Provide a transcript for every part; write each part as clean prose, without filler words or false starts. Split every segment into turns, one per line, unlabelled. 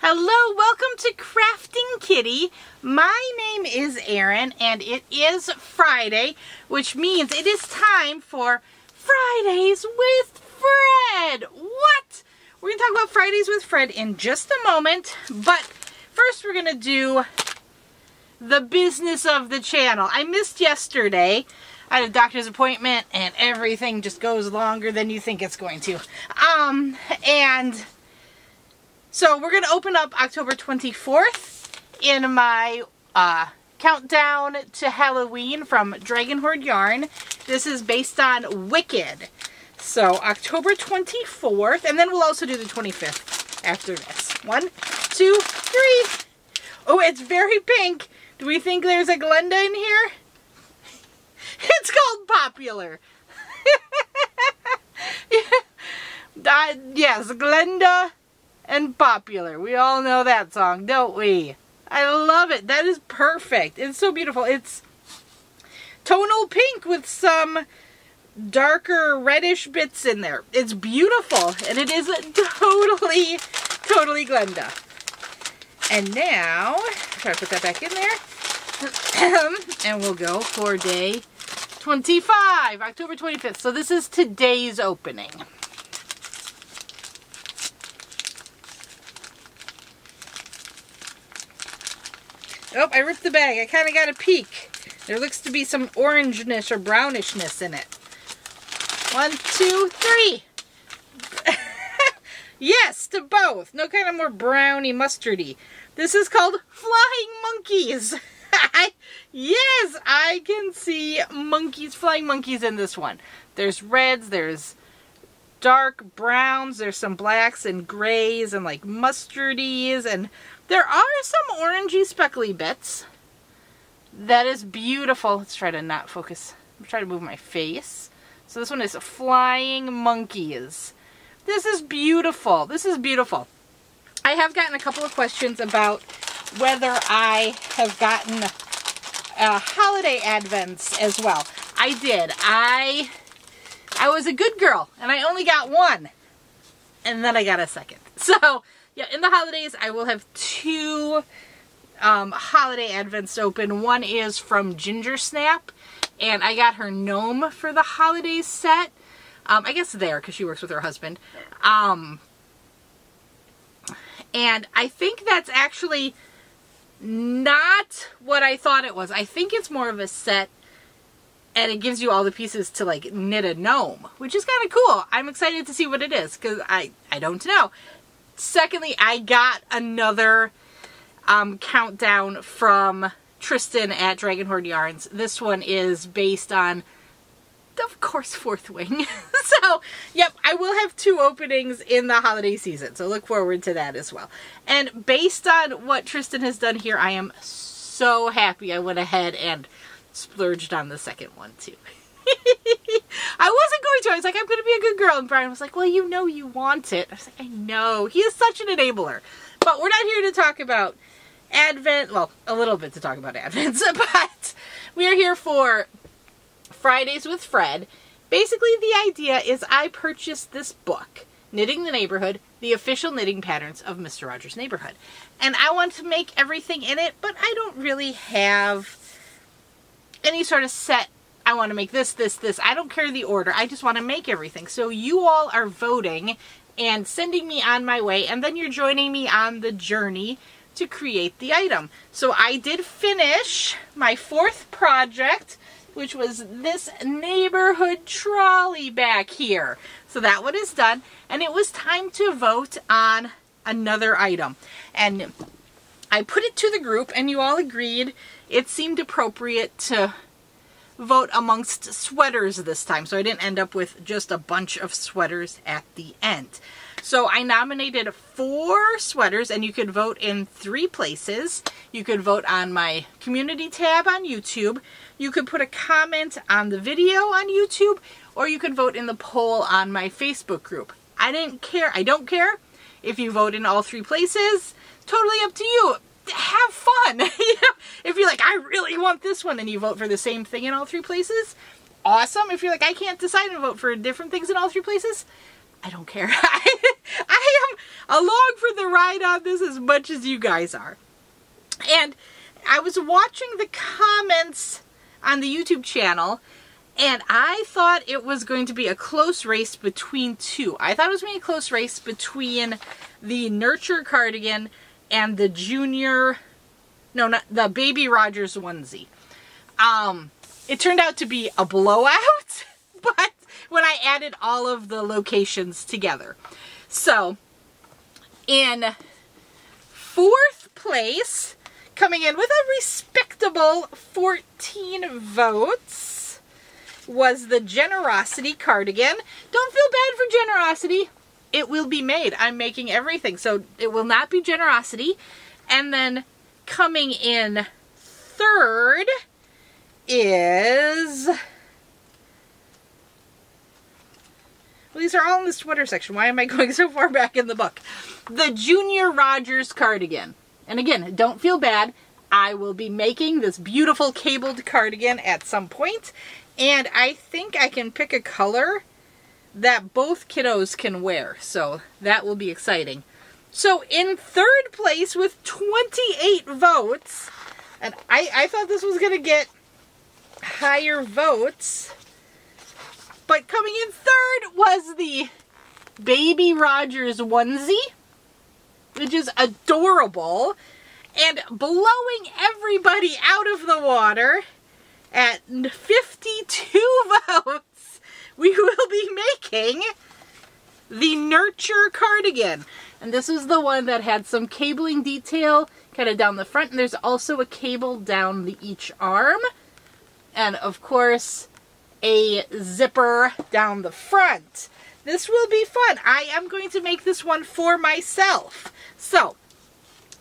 Hello, welcome to Krafting Kitty. My name is Erin and it is Friday, which means it is time for Fridays with Fred. What? We're going to talk about Fridays with Fred in just a moment, but first we're going to do the business of the channel. I missed yesterday. I had a doctor's appointment and everything just goes longer than you think it's going to. So we're going to open up October 24th in my countdown to Halloween from Dragon Horde Yarn. This is based on Wicked. So October 24th, and then we'll also do the 25th after this. 1, 2, 3. Oh, it's very pink. Do we think there's a Glenda in here? It's called Popular. Yes, Glenda and Popular. We all know that song, don't we? I love it. That is perfect. It's so beautiful. It's tonal pink with some darker reddish bits in there. It's beautiful, and it is totally Glenda. And now, try to put that back in there. And we'll go for day 25, October 25th. So this is today's opening. Oh, I ripped the bag. I kind of got a peek. There looks to be some orangeness or brownishness in it. 1, 2, 3. Yes, to both. No kind of more browny, mustardy. This is called Flying Monkeys. Yes, I can see monkeys, flying monkeys in this one. There's reds, there's dark browns, there's some blacks and grays and like mustardies, and there are some orangey speckly bits. That is beautiful. Let's try to not focus. I'm trying to move my face. So this one is Flying Monkeys. This is beautiful. This is beautiful. I have gotten a couple of questions about whether I have gotten holiday advents as well. I did. I was a good girl and I only got one. And then I got a second. So yeah, in the holidays, I will have 2 holiday advents open. One is from Ginger Snap, and I got her gnome for the holidays set. I guess there, because she works with her husband. And I think that's actually not what I thought it was. I think it's more of a set, and it gives you all the pieces to like knit a gnome, which is kind of cool. I'm excited to see what it is, because I don't know. Secondly, I got another countdown from Tristan at Dragon Horde Yarns. This one is based on, of course, Fourth Wing. So, yep, I will have 2 openings in the holiday season. So look forward to that as well. And based on what Tristan has done here, I am so happy I went ahead and splurged on the second one too. I wasn't going to. I was like, I'm going to be a good girl. And Brian was like, well, you know you want it. I was like, I know. He is such an enabler. But we're not here to talk about Advent. Well, a little bit to talk about Advents. But we are here for Fridays with Fred. Basically, the idea is I purchased this book, Knitting the Neighborhood, the official knitting patterns of Mr. Rogers' Neighborhood. And I want to make everything in it, but I don't really have any sort of set. I want to make this. I don't care the order. I just want to make everything. So you all are voting and sending me on my way, and then you're joining me on the journey to create the item. So I did finish my 4th project, which was this neighborhood trolley back here. So that one is done, and it was time to vote on another item. And I put it to the group, and you all agreed it seemed appropriate to vote amongst sweaters this time, so I didn't end up with just a bunch of sweaters at the end. So I nominated 4 sweaters, and you could vote in 3 places. You could vote on my community tab on YouTube, you could put a comment on the video on YouTube, or you could vote in the poll on my Facebook group. I don't care if you vote in all 3 places. Totally up to you. Have fun. If you're like, I really want this one, and you vote for the same thing in all 3 places, awesome. If you're like, I can't decide and vote for different things in all 3 places, I don't care. I am along for the ride on this as much as you guys are. And I was watching the comments on the YouTube channel, and I thought it was going to be a close race between two. I thought it was going to be a close race between the Nurture Cardigan and the the Baby Rogers onesie. It turned out to be a blowout, but when I added all of the locations together. So, in 4th place, coming in with a respectable 14 votes, was the Generosity Cardigan. Don't feel bad for Generosity. It will be made. I'm making everything, so it will not be Generosity. And then coming in 3rd is... well, these are all in the sweater section. Why am I going so far back in the book? The Junior Rogers Cardigan. And again, don't feel bad. I will be making this beautiful cabled cardigan at some point. And I think I can pick a color that both kiddos can wear. So that will be exciting. So in 3rd place with 28 votes, and I thought this was going to get higher votes, but coming in 3rd was the Baby Rogers onesie, which is adorable, and blowing everybody out of the water at 52 votes, we will be making the Nurture Cardigan. And this is the one that had some cabling detail kind of down the front, and there's also a cable down each arm, and of course a zipper down the front. This will be fun. I am going to make this one for myself. So,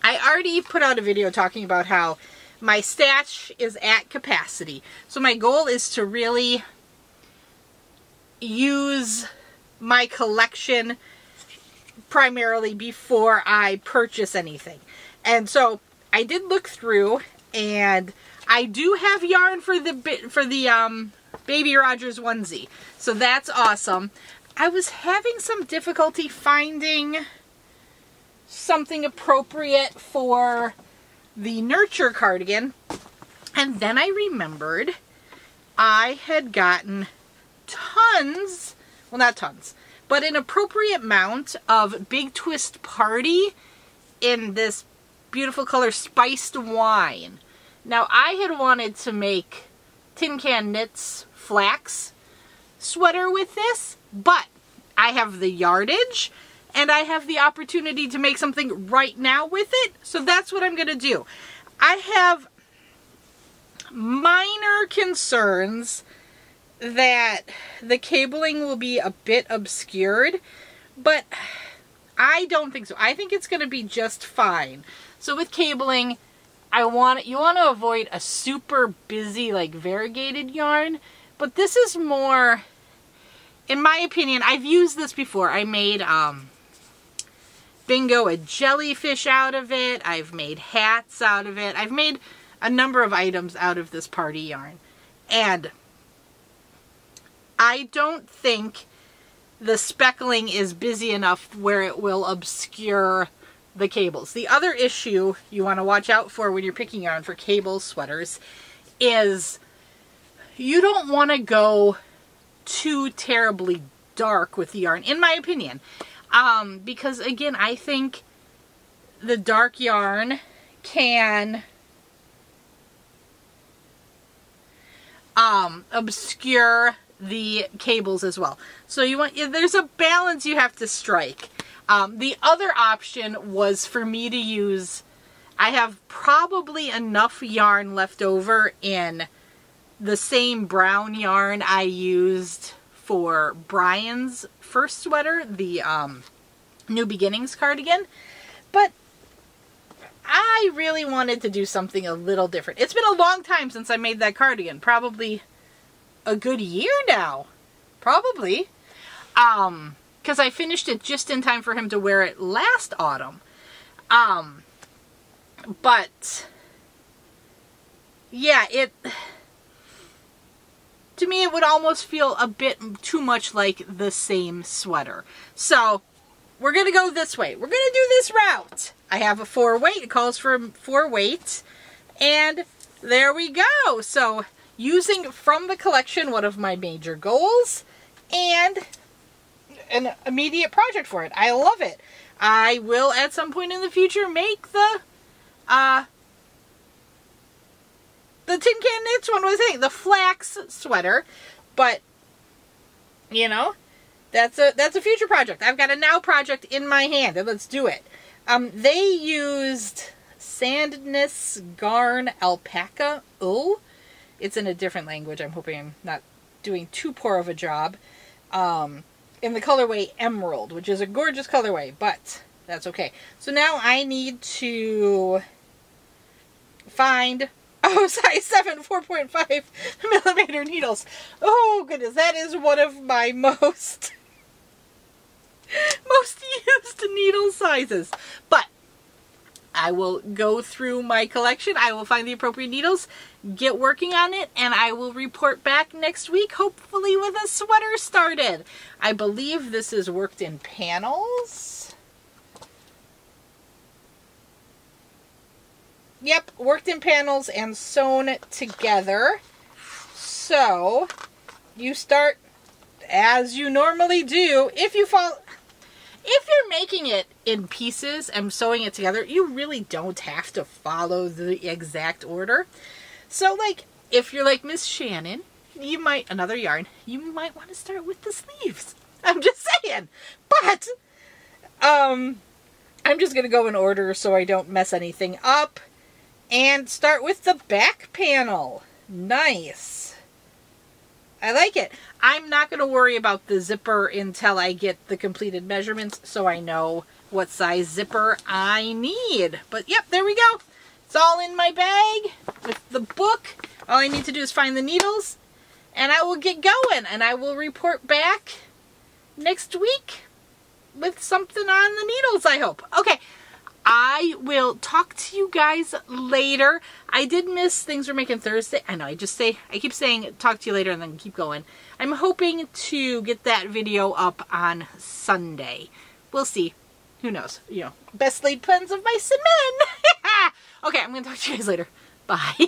I already put out a video talking about how my stash is at capacity. So my goal is to really use my collection primarily before I purchase anything. And so I did look through, and I do have yarn for the Baby Rogers onesie. So that's awesome. I was having some difficulty finding something appropriate for the Nurture Cardigan, and then I remembered I had gotten tons, well, not tons, but an appropriate amount of Big Twist Party in this beautiful color Spiced Wine. Now, I had wanted to make Tin Can Knits flax sweater with this, but I have the yardage and I have the opportunity to make something right now with it, so that's what I'm going to do. I have minor concerns that the cabling will be a bit obscured, but I don't think so. I think it's going to be just fine. So with cabling, you want to avoid a super busy, like, variegated yarn, but this is more, in my opinion, I've used this before. I made Bingo a jellyfish out of it. I've made hats out of it. I've made a number of items out of this party yarn, and I don't think the speckling is busy enough where it will obscure the cables. The other issue you want to watch out for when you're picking yarn for cable sweaters is you don't want to go too terribly dark with the yarn, in my opinion. Because again, I think the dark yarn can obscure the cables as well. So there's a balance you have to strike. The other option was for me to use, I have probably enough yarn left over in the same brown yarn I used for Brian's first sweater, the New Beginnings cardigan, but I really wanted to do something a little different. It's been a long time since I made that cardigan, probably a good year now, probably, because I finished it just in time for him to wear it last autumn. But yeah, to me it would almost feel a bit too much like the same sweater. So we're going to go this way. We're going to do this route. I have a 4-weight. It calls for 4-weight. And there we go. So using from the collection, one of my major goals, and an immediate project for it. I love it. I will at some point in the future make the Tin Can Knits one was the flax sweater, but you know, that's a future project. I've got a now project in my hand, and let's do it. They used Sandness Garn Alpaca Wool. It's in a different language. I'm hoping I'm not doing too poor of a job. In the colorway Emerald, which is a gorgeous colorway, but that's okay. So now I need to find size 7 4.5 millimeter needles. Oh goodness, that is one of my most used needle sizes. But I will go through my collection. I will find the appropriate needles, get working on it, and I will report back next week, hopefully with a sweater started. I believe this is worked in panels. Yep, worked in panels and sewn together. So you start as you normally do. If you're making it in pieces and sewing it together, you really don't have to follow the exact order. So like, if you're like Miss Shannon, you might, another yarn, you might want to start with the sleeves. I'm just saying. But, I'm just going to go in order so I don't mess anything up. And start with the back panel. Nice. I like it. I'm not going to worry about the zipper until I get the completed measurements so I know what size zipper I need. But yep, there we go. It's all in my bag with the book. All I need to do is find the needles and I will get going, and I will report back next week with something on the needles, I hope. Okay. I will talk to you guys later. I did miss Things We're Making Thursday. I know, I keep saying talk to you later and then keep going. I'm hoping to get that video up on Sunday. We'll see. Who knows? You know, best laid plans of mice and men. Okay, I'm going to talk to you guys later. Bye.